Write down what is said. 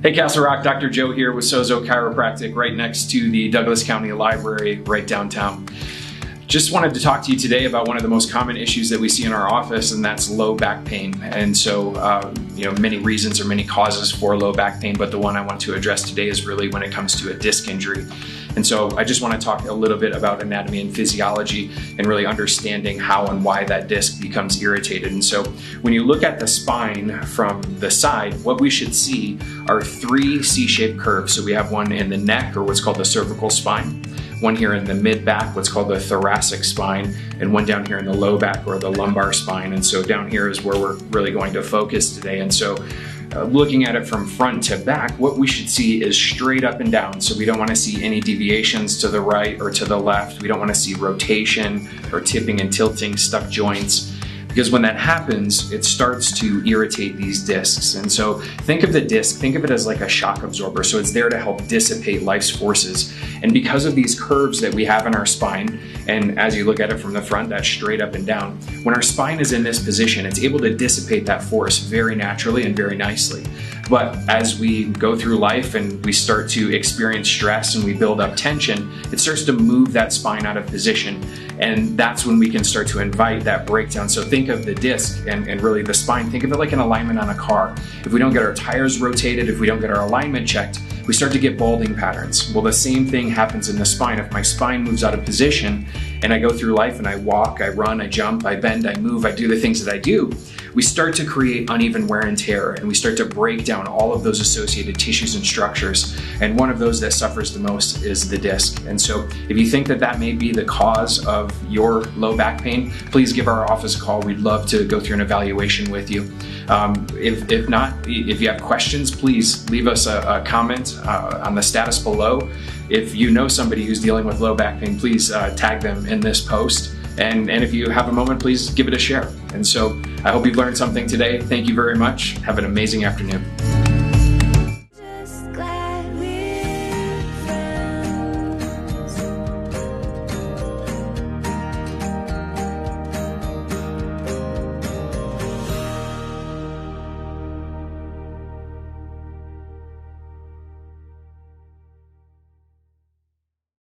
Hey Castle Rock, Dr. Joe here with Sozo Chiropractic right next to the Douglas County Library right downtown. Just wanted to talk to you today about one of the most common issues that we see in our office, and that's low back pain. And so, many reasons or many causes for low back pain, but the one I want to address today is really when it comes to a disc injury. And so I just want to talk a little bit about anatomy and physiology and really understanding how and why that disc becomes irritated. And so when you look at the spine from the side, what we should see are three C-shaped curves. So we have one in the neck, or what's called the cervical spine, one here in the mid-back, what's called the thoracic spine, and one down here in the low back, or the lumbar spine. And so down here is where we're really going to focus today. And so looking at it from front to back, what we should see is straight up and down. So we don't want to see any deviations to the right or to the left. We don't want to see rotation or tipping and tilting, stuck joints. Because when that happens, it starts to irritate these discs. And so think of the disc, think of it as like a shock absorber. So it's there to help dissipate life's forces. And because of these curves that we have in our spine, and as you look at it from the front, that's straight up and down, when our spine is in this position, it's able to dissipate that force very naturally and very nicely. But as we go through life and we start to experience stress and we build up tension, it starts to move that spine out of position. And that's when we can start to invite that breakdown. So think of the disc and really the spine, think of it like an alignment on a car. If we don't get our tires rotated, if we don't get our alignment checked, we start to get balding patterns. Well, the same thing happens in the spine. If my spine moves out of position and I go through life and I walk, I run, I jump, I bend, I move, I do the things that I do, we start to create uneven wear and tear, and we start to break down all of those associated tissues and structures. And one of those that suffers the most is the disc. And so if you think that that may be the cause of your low back pain, please give our office a call. We'd love to go through an evaluation with you. If not, if you have questions, please leave us a comment on the status below. If you know somebody who's dealing with low back pain, please tag them in this post. And if you have a moment, please give it a share. And so I hope you've learned something today. Thank you very much. Have an amazing afternoon.